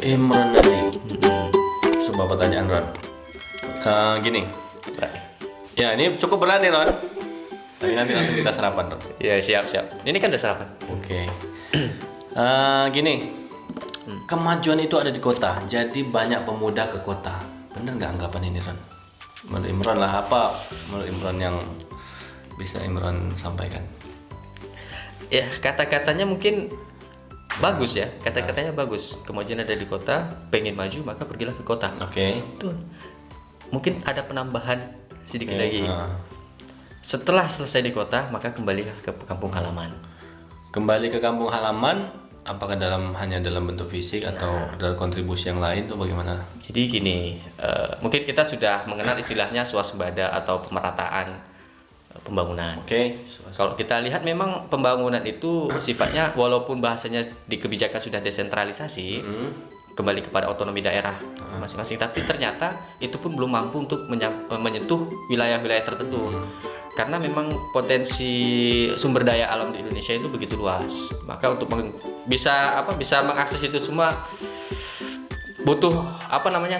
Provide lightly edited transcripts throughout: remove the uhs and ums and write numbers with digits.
Imron nanti. Sebuah pertanyaan Ron. Gini. Ya ini cukup berat nih Ron. Tapi nanti langsung kita sarapan Ron. Ya siap. Ini kan udah sarapan. Oke. Gini. Kemajuan itu ada di kota. Jadi banyak pemuda ke kota. Bener nggak anggapan ini Ron? Menurut Imron lah, apa menurut Imron yang bisa Imron sampaikan? Ya kata-katanya mungkin bagus ya. Kata-katanya bagus. Kemajuan ada di kota, pengen maju maka pergilah ke kota. Oke. Tuh. Mungkin ada penambahan sedikit Oke, lagi. Setelah selesai di kota, maka kembali ke kampung halaman. Kembali ke kampung halaman, apakah hanya dalam bentuk fisik atau dalam kontribusi yang lain tuh bagaimana? Jadi gini, mungkin kita sudah mengenal istilahnya swasembada atau pemerataan pembangunan. Oke. Kalau kita lihat memang pembangunan itu sifatnya walaupun bahasanya di kebijakan sudah desentralisasi, kembali kepada otonomi daerah masing-masing, tapi ternyata itu pun belum mampu untuk menyentuh wilayah-wilayah tertentu. Karena memang potensi sumber daya alam di Indonesia itu begitu luas. Maka untuk bisa mengakses itu semua butuh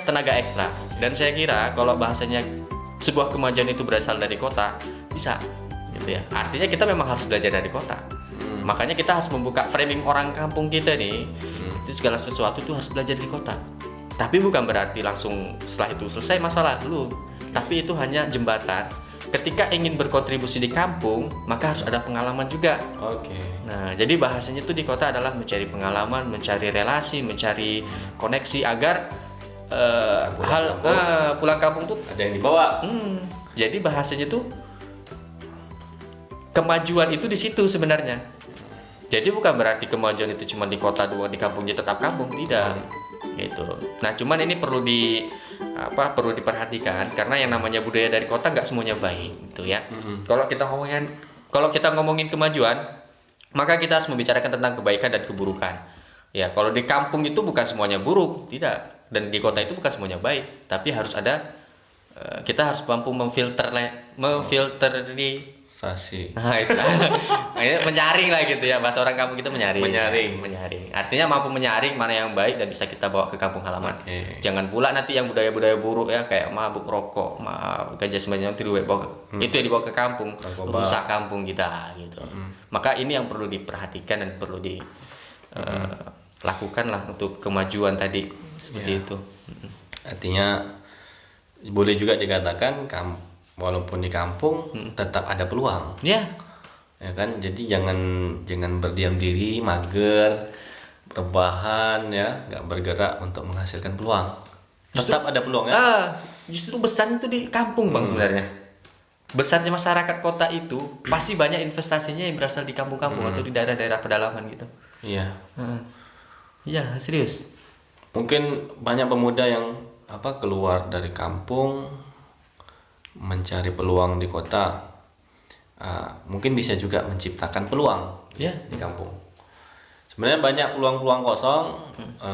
tenaga ekstra. Dan saya kira kalau bahasanya sebuah kemajuan itu berasal dari kota, bisa gitu ya. Artinya kita memang harus belajar dari kota. Makanya kita harus membuka framing orang kampung kita nih. Itu segala sesuatu itu harus belajar di kota. Tapi bukan berarti langsung setelah itu selesai masalah dulu. Tapi itu hanya jembatan. Ketika ingin berkontribusi di kampung, maka harus ada pengalaman juga. Oke. Nah, jadi bahasanya itu di kota adalah mencari pengalaman, mencari relasi, mencari koneksi agar pulang kampung tuh Ada yang dibawa. Jadi bahasanya tuh kemajuan itu di situ sebenarnya. Jadi bukan berarti kemajuan itu cuma di kota doang, di kampungnya tetap kampung, tidak. Gitu. Nah, cuman ini perlu diperhatikan karena yang namanya budaya dari kota nggak semuanya baik, gitu ya. Kalau kita ngomongin kemajuan, maka kita harus membicarakan tentang kebaikan dan keburukan. Ya, kalau di kampung itu bukan semuanya buruk, tidak. Dan di kota itu bukan semuanya baik, tapi harus ada kita harus mampu memfilter di Nah itu menyaring lah gitu ya, bahasa orang kampung kita menyaring. Artinya mampu menyaring mana yang baik dan bisa kita bawa ke kampung halaman. Jangan pula nanti yang budaya-budaya buruk ya, kayak mabuk rokok, ganja sembahyang itu yang dibawa ke kampung, rusak kampung kita gitu. Maka ini yang perlu diperhatikan dan perlu dilakukan lah untuk kemajuan tadi seperti itu. Artinya boleh juga dikatakan walaupun di kampung tetap ada peluang. Ya kan? Jadi jangan berdiam diri, mager, rebahan ya, nggak bergerak untuk menghasilkan peluang. Tetap ada peluang ya. Justru besarnya itu di kampung Bang sebenarnya. Besarnya masyarakat kota itu pasti banyak investasinya yang berasal di kampung-kampung atau di daerah-daerah pedalaman gitu. Iya. Iya, serius. Mungkin banyak pemuda yang keluar dari kampung mencari peluang di kota, mungkin bisa juga menciptakan peluang di kampung. Sebenarnya banyak peluang-peluang kosong,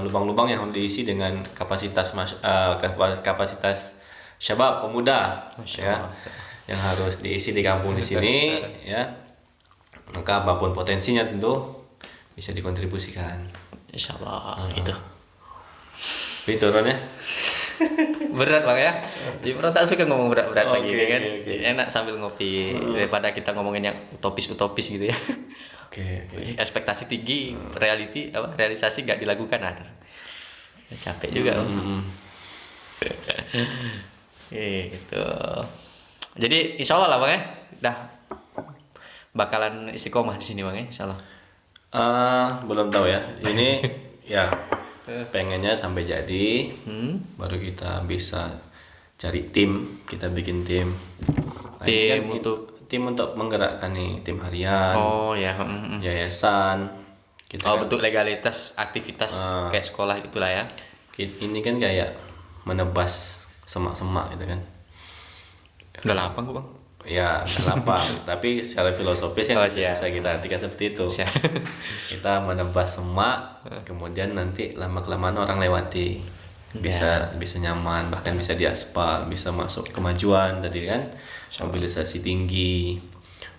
lubang-lubang yang diisi dengan kapasitas syabab pemuda, yang harus diisi di kampung di sini, ya. Maka apapun potensinya tentu bisa dikontribusikan. Insyaallah itu. Itu Ron ya. Berat Bang ya. Imron tak suka ngomong berat-berat lagi kan. Enak sambil ngopi daripada kita ngomongin yang utopis gitu ya. Oke. Ekspektasi tinggi, realisasi nggak dilakukan capek juga. Gitu. Jadi insyaallah lah Bang ya. Dah bakalan istiqomah di sini Bang ya, insyaallah. Belum tahu ya. Ini ya pengennya sampai jadi, baru kita bisa cari tim, kita bikin tim. Tim untuk menggerakkan nih, tim harian. Yayasan. Bentuk legalitas aktivitas kayak sekolah itulah ya. Ini kan kayak menebas semak-semak gitu kan. Udah lapang kok Bang. Ya lapang, tapi secara filosofis kan bisa kita artikan seperti itu. Kita menebas semak, kemudian nanti lama-kelamaan orang lewati, bisa nyaman, bahkan bisa diaspal, bisa masuk kemajuan tadi kan, mobilisasi tinggi,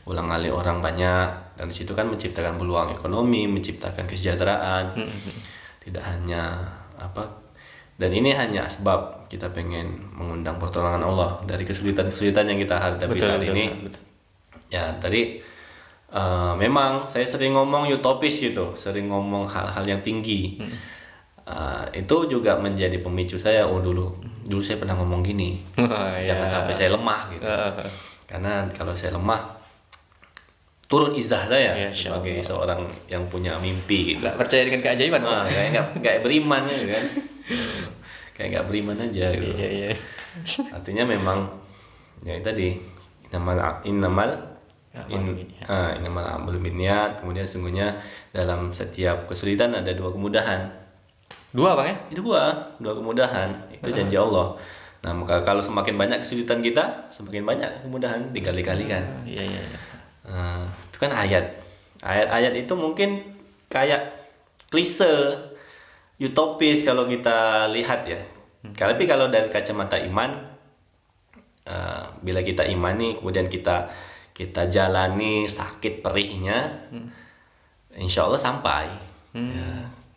ulang-alik orang banyak, dan di situ kan menciptakan peluang ekonomi, menciptakan kesejahteraan, tidak hanya dan ini hanya asbab kita pengen mengundang pertolongan Allah dari kesulitan-kesulitan yang kita hadapi saat ini. Betul. Ya tadi memang saya sering ngomong utopis gitu, sering ngomong hal-hal yang tinggi. Itu juga menjadi pemicu saya. Dulu saya pernah ngomong gini, jangan sampai saya lemah gitu. Karena kalau saya lemah, turun izah saya sebagai seorang yang punya mimpi gitu. Gak percaya dengan keajaiban. Kayak nggak beriman gitu kan. Kayak nggak beriman aja gitu. Artinya memang ya tadi innamal a'malu binniyat. Kemudian sesungguhnya dalam setiap kesulitan ada 2 kemudahan. 2 Bang ya? Itu 2 kemudahan. Itu janji Allah. Nah, maka kalau semakin banyak kesulitan kita, semakin banyak kemudahan, dikali-kalikan. Itu kan ayat itu mungkin kayak klise, utopis kalau kita lihat ya. Tapi kalau dari kacamata iman, bila kita imani kemudian kita jalani sakit perihnya, insya Allah sampai.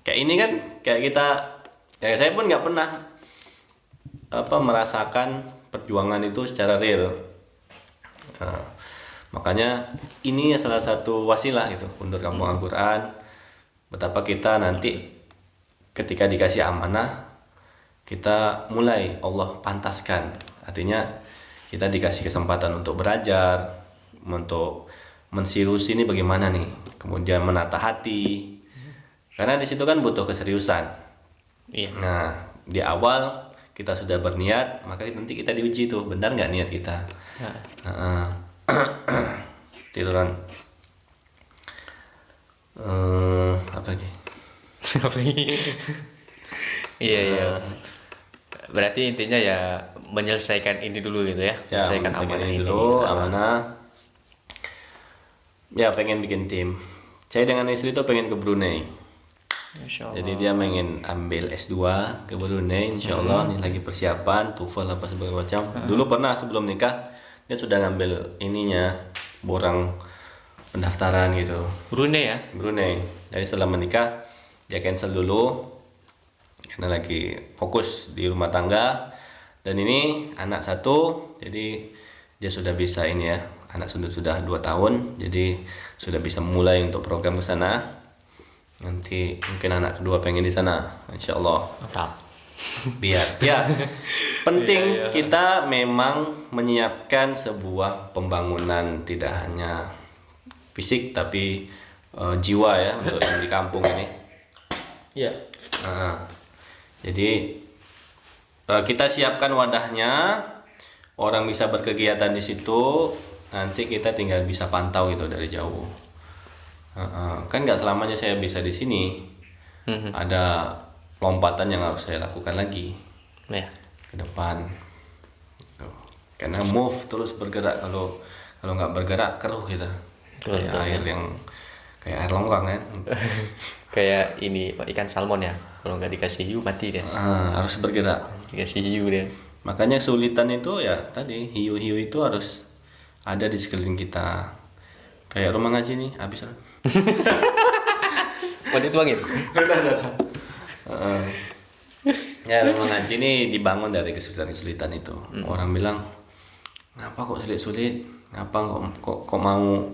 Kayak ini kan kayak kita, ya saya pun nggak pernah merasakan perjuangan itu secara real. Makanya ini salah satu wasilah gitu, Undur Kampung Al-Quran. Betapa kita nanti ketika dikasih amanah, kita mulai Allah pantaskan. Artinya kita dikasih kesempatan untuk belajar, untuk mensirus ini bagaimana nih, kemudian menata hati. Karena di situ kan butuh keseriusan. Nah, di awal kita sudah berniat, maka nanti kita diuji tuh, benar nggak niat kita. Tiduran apa lagi? Iya. Berarti intinya ya menyelesaikan ini dulu gitu ya. Menyelesaikan amanah ini dulu, amanah. Ya pengen bikin tim. Saya dengan istri tuh pengen ke Brunei. Jadi dia pengen ambil S2 ke Brunei, insyaallah. Ini lagi persiapan TOEFL apa segala macam. Dulu pernah sebelum nikah dia sudah ngambil ininya, borang pendaftaran gitu. Brunei ya? Brunei. Jadi setelah menikah dia cancel dulu karena lagi fokus di rumah tangga. Dan ini anak 1, jadi dia sudah bisa ini ya, anak sudah 2 tahun, jadi sudah bisa mulai untuk program ke sana. Nanti mungkin anak kedua pengen di sana, insyaallah. Mantap. Biar ya penting kita memang menyiapkan sebuah pembangunan tidak hanya fisik tapi jiwa ya untuk yang di kampung ini. Jadi kita siapkan wadahnya, orang bisa berkegiatan di situ, nanti kita tinggal bisa pantau gitu dari jauh. Kan nggak selamanya saya bisa di sini. Ada lompatan yang harus saya lakukan lagi ke depan. Karena move terus bergerak, kalau nggak bergerak keruh kita. Kayak air longkang kan. Kayak ini ikan salmon ya, kalau nggak dikasih hiu mati dia. Harus bergerak. Dikasih hiu dia. Makanya kesulitan itu ya tadi, hiu-hiu itu harus ada di sekeliling kita. Kayak rumah ngaji nih, habis kan? Mau dituangin? Udah. Ya rumah ngaji ini dibangun dari kesulitan-kesulitan itu. Orang bilang, ngapa kok sulit-sulit? Ngapa kok mau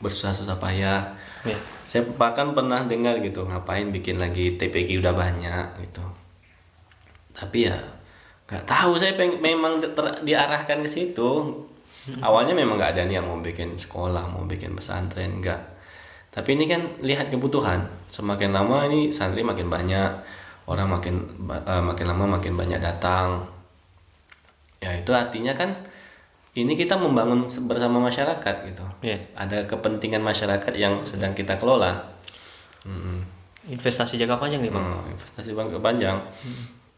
bersusah-susah payah? Saya bahkan pernah dengar gitu, ngapain bikin lagi TPQ udah banyak gitu. Tapi ya nggak tahu, saya memang diarahkan ke situ. Awalnya memang nggak ada niat mau bikin sekolah, mau bikin pesantren, enggak. Tapi ini kan lihat kebutuhan, semakin lama ini santri makin banyak, orang makin lama makin banyak datang. Ya itu artinya kan ini kita membangun bersama masyarakat gitu. Ada kepentingan masyarakat yang sedang kita kelola. Investasi jangka panjang nih Bang. Investasi jangka panjang.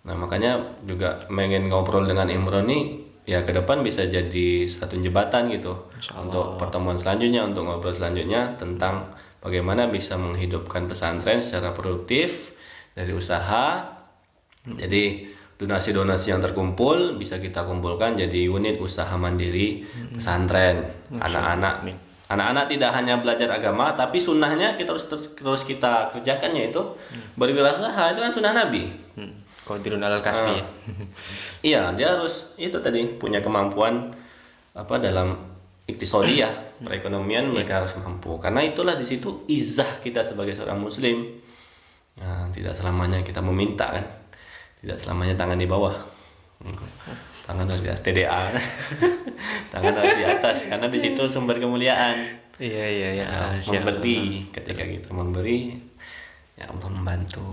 Nah makanya juga pengen ngobrol dengan Imron nih, ya ke depan bisa jadi satu jembatan gitu untuk pertemuan selanjutnya, untuk ngobrol selanjutnya tentang bagaimana bisa menghidupkan pesantren secara produktif dari usaha. Jadi donasi-donasi yang terkumpul bisa kita kumpulkan jadi unit usaha mandiri pesantren. Anak-anak tidak hanya belajar agama, tapi sunnahnya kita terus kita kerjakannya itu berwirausaha, itu kan sunnah Nabi. Qadirun alal kasbi ya. Iya, dia harus itu tadi punya kemampuan apa dalam iktisadiyah, perekonomian mereka harus mampu. Karena itulah di situ izah kita sebagai seorang muslim. Nah, tidak selamanya kita meminta kan. Tidak selamanya tangan di bawah. Tangan harus di atas, TDA. Tangan harus di atas karena di situ sumber kemuliaan. Iya. Memberi, ketika kita memberi, ya Allah membantu.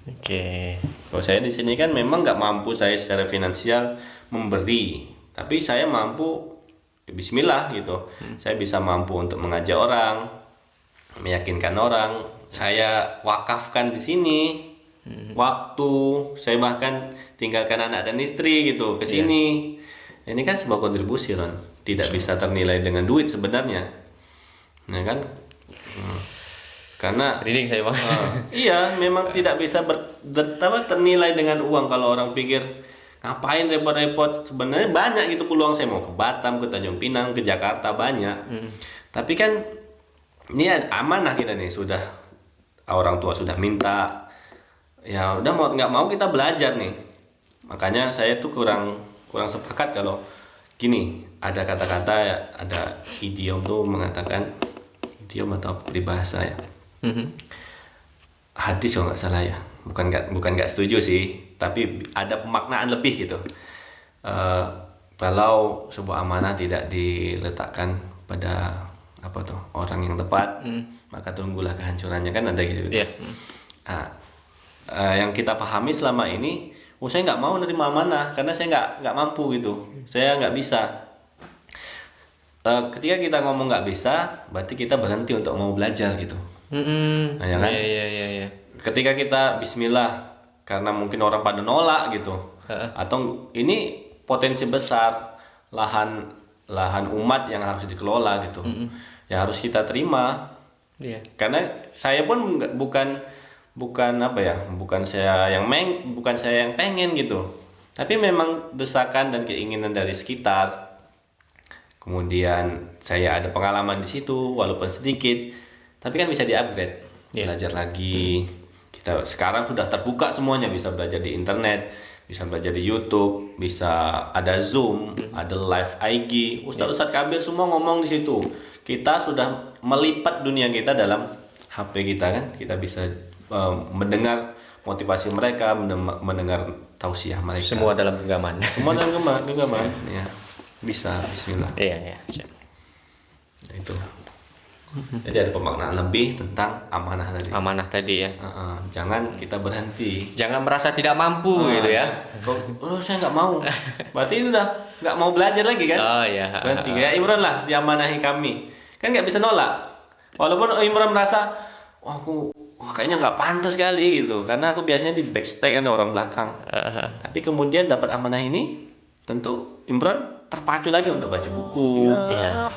Oke. Kalau saya di sini kan memang nggak mampu saya secara finansial memberi, tapi saya mampu, Bismillah gitu. Saya bisa mampu untuk mengajak orang, meyakinkan orang. Saya wakafkan di sini waktu. Saya bahkan tinggalkan anak dan istri gitu ke sini. Ini kan sebuah kontribusi, Ron. Tidak bisa ternilai dengan duit sebenarnya. Nah kan. Karena Reading saya Bang. Iya, memang tidak bisa ternilai dengan uang. Kalau orang pikir ngapain repot-repot, sebenarnya banyak gitu peluang. Saya mau ke Batam, ke Tanjung Pinang, ke Jakarta banyak. Tapi kan ini amanah kita nih, sudah orang tua sudah minta, ya udah nggak mau kita belajar nih. Makanya saya tuh kurang sepakat kalau gini, ada kata-kata, ada idiom tuh mengatakan, idiom atau peribahasa ya, hadis kalau nggak salah ya, bukan nggak setuju sih, tapi ada pemaknaan lebih gitu. Kalau sebuah amanah tidak diletakkan pada apa tuh orang yang tepat, maka tunggulah kehancurannya, kan ada gitu. Yeah. Yang kita pahami selama ini, saya nggak mau nerima amanah karena saya nggak mampu gitu, saya nggak bisa. Ketika kita ngomong nggak bisa, berarti kita berhenti untuk mau belajar gitu. Nah, ya kan? Iya. Ketika kita Bismillah, karena mungkin orang pada nolak gitu, atau ini potensi besar lahan umat yang harus dikelola gitu, yang harus kita terima. Karena saya pun bukan apa ya, bukan saya yang pengen gitu, tapi memang desakan dan keinginan dari sekitar. Kemudian saya ada pengalaman di situ walaupun sedikit, tapi kan bisa di-upgrade, belajar lagi. Kita sekarang sudah terbuka semuanya, bisa belajar di internet, bisa belajar di YouTube, bisa ada Zoom, ada live IG. Ustadz Kabir semua ngomong di situ. Kita sudah melipat dunia kita dalam HP kita kan. Kita bisa mendengar motivasi mereka, mendengar tausiah mereka. Semua dalam genggaman. Semua dalam genggaman. Ya, bisa. Bismillah. Iya. Nah, itu. Jadi ada pemaknaan lebih tentang amanah tadi. Amanah tadi ya. Jangan kita berhenti. Jangan merasa tidak mampu gitu ya. Saya nggak mau. Berarti udah nggak mau belajar lagi kan? Oh iya. Berhenti. Kayak Imran lah, diamanahi kami. Kan nggak bisa nolak. Walaupun Imran merasa, kayaknya nggak pantas kali gitu. Karena aku biasanya di backstage kan, orang belakang. Tapi kemudian dapat amanah ini, tentu Imran terpacu lagi untuk baca buku. Iya.